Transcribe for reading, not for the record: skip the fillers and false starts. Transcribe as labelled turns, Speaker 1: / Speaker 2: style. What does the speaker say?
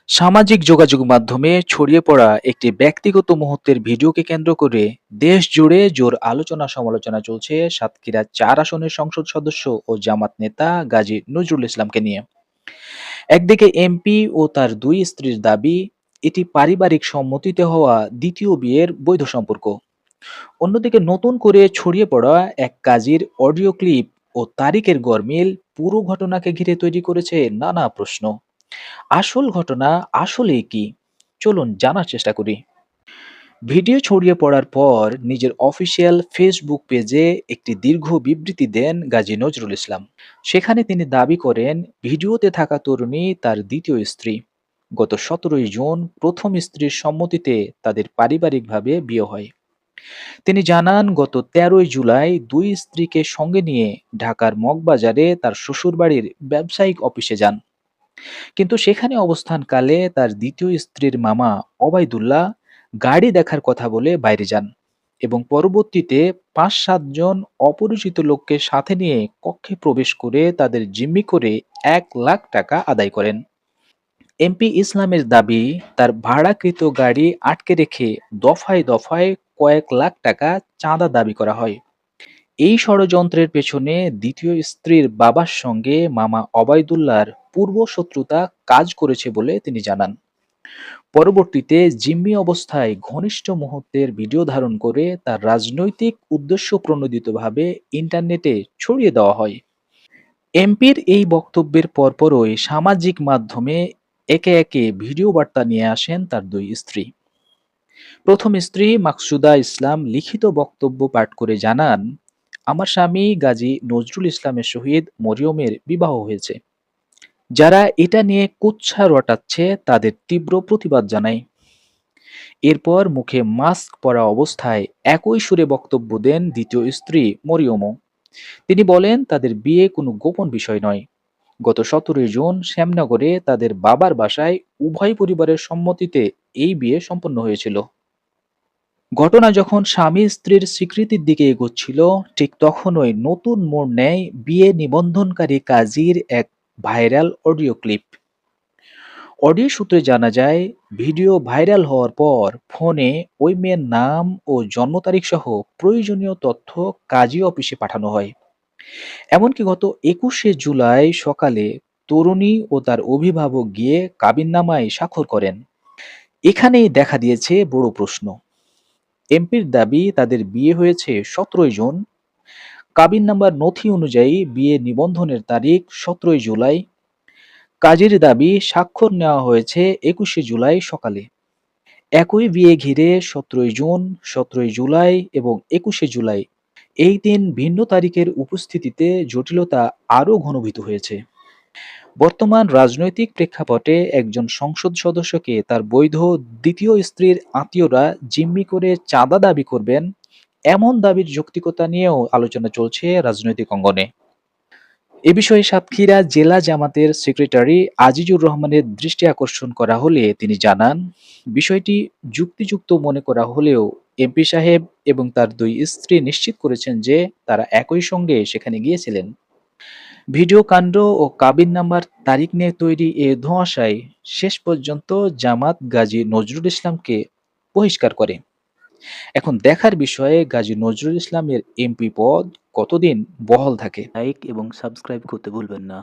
Speaker 1: সামাজিক যোগাযোগ মাধ্যমে ছড়িয়ে পড়া একটি ব্যক্তিগত মুহূর্তের ভিডিওকে কেন্দ্র করে দেশ জুড়ে জোর আলোচনা সমালোচনা চলছে সাতক্ষীরা ৪ আসনের সংসদ সদস্য ও জামাত নেতা গাজী নজরুল ইসলামকে নিয়ে। একদিকে এমপি ও তার দুই স্ত্রীর দাবি এটি পারিবারিক সম্মতিতে হওয়া দ্বিতীয় বিয়ের বৈধ সম্পর্ক। অন্যদিকে নতুন করে ছড়িয়ে পড়া এক কাজীর অডিও ক্লিপ ও তারিখের গরমিল পুরো ঘটনাকে ঘিরে তৈরি করেছে নানা প্রশ্ন। আসল ঘটনা আসলেই কি? চলুন জানার চেষ্টা করি। ভিডিও ছড়িয়ে পড়ার পর নিজের অফিসিয়াল ফেসবুক পেজে একটি দীর্ঘ বিবৃতি দেন গাজী নজরুল ইসলাম। সেখানে তিনি দাবি করেন ভিডিওতে থাকা তরুণী তার দ্বিতীয় স্ত্রী। গত ১৭ই জুন প্রথম স্ত্রীর সম্মতিতে তাদের পারিবারিকভাবে বিয়ে হয়। তিনি জানান গত ১৩ই জুলাই দুই স্ত্রীকে সঙ্গে নিয়ে ঢাকার মগবাজারে তার শ্বশুরবাড়ির ব্যবসায়িক অফিসে যান। কিন্তু সেখানে অবস্থানকালে তার দ্বিতীয় স্ত্রীর মামা অবাইদুল্লাহ গাড়ি দেখার কথা বলে বাইরে যান এবং পরবর্তীতে ৫-৭ জন অপরিচিত লোককে সাথে নিয়ে কক্ষে প্রবেশ করে তাদের জিম্মি করে ১ লাখ টাকা আদায় করেন। এমপি ইসলামের দাবি তার ভাড়াকৃত গাড়ি আটকে রেখে দফায় দফায় কয়েক লাখ টাকা চাঁদা দাবি করা হয়। এই ষড়যন্ত্রের পেছনে দ্বিতীয় স্ত্রীর বাবার সঙ্গে মামা অবাইদুল্লাহর পূর্ব শত্রুতা কাজ করেছে বলে তিনি জানান। পরবর্তীতে জিম্মি অবস্থায় ঘনিষ্ঠ মুহূর্তের ভিডিও ধারণ করে তার রাজনৈতিক উদ্দেশ্য প্রণোদিতভাবে ইন্টারনেটে ছড়িয়ে দেওয়া হয়। এমপির এই বক্তব্যের পরপরই সামাজিক মাধ্যমে একে একে ভিডিও বার্তা নিয়ে আসেন তার দুই স্ত্রী। প্রথম স্ত্রী মাকসুদা ইসলাম লিখিত বক্তব্য পাঠ করে জানান, আমার স্বামী গাজী নজরুল ইসলামের সহিত মরিয়মের বিবাহ হয়েছে। যারা এটা নিয়ে কুৎসা রটাচ্ছে তাদের তীব্র প্রতিবাদ জানাই। এরপর মুখে মাস্ক পরা অবস্থায় একই সুরে বক্তব্য দেন দ্বিতীয় স্ত্রী মরিয়মও। তিনি বলেন তাদের বিয়ে কোনো গোপন বিষয় নয়। গত ১৭ই জুন শ্যামনগরে তাদের বাবার বাসায় উভয় পরিবারের সম্মতিতে এই বিয়ে সম্পন্ন হয়েছিল। ঘটনা যখন স্বামী স্ত্রীর স্বীকৃতির দিকে এগোচ্ছিল ঠিক তখনই নতুন মোড় নেয় বিয়ে নিবন্ধনকারী কাজীর এক ভাইরাল অডিও ক্লিপ। অডিও সূত্রে জানা যায় ভিডিও ভাইরাল হওয়ার পর ফোনে ওই মেয়ের নাম ও জন্ম তারিখ সহ প্রয়োজনীয় তথ্য কাজী অফিসে পাঠানো হয়। এমনকি গত ২১শে জুলাই সকালে তরুণী ও তার অভিভাবক গিয়ে কাবিননামায় স্বাক্ষর করেন। এখানেই দেখা দিয়েছে বড় প্রশ্ন। এমপির দাবি তাদের বিয়ে হয়েছে ১৭ই জুন, কাবিন নাম্বার নথি অনুযায়ী বিয়ে নিবন্ধনের তারিখ ১৭ই জুলাই, কাজীর দাবি স্বাক্ষর নেওয়া হয়েছে ২১শে জুলাই সকালে। একই বিয়ে ঘিরে ১৭ই জুন, ১৭ই জুলাই এবং ২১শে জুলাই এই দিন ভিন্ন তারিখের উপস্থিতিতে জটিলতা আরও ঘনীভূত হয়েছে। বর্তমান রাজনৈতিক প্রেক্ষাপটে একজন সংসদ সদস্যকে তার বৈধ দ্বিতীয় স্ত্রীর আত্মীয়রা জিম্মি করে চাঁদা দাবি করবেন, এমন দাবির যৌক্তিকতা নিয়েও আলোচনা চলছে রাজনৈতিক অঙ্গনে। এ বিষয়ে সাতক্ষীরা জেলা জামাতের সেক্রেটারি আজিজুর রহমানের দৃষ্টি আকর্ষণ করা হলে তিনি জানান, বিষয়টি যুক্তিযুক্ত মনে করা হলেও এমপি সাহেব এবং তার দুই স্ত্রী নিশ্চিত করেছেন যে তারা একই সঙ্গে সেখানে গিয়েছিলেন। ভিডিও কাণ্ড ও কাবিন নাম্বার তারিখ নিয়ে তৈরি এ ধোঁয়াশায় শেষ পর্যন্ত জামাত গাজী নজরুল ইসলামকে বহিষ্কার করে। এখন দেখার বিষয়ে গাজী নজরুল ইসলামের এমপি পদ কতদিন বহাল থাকে।
Speaker 2: লাইক এবং সাবস্ক্রাইব করতে ভুলবেন না।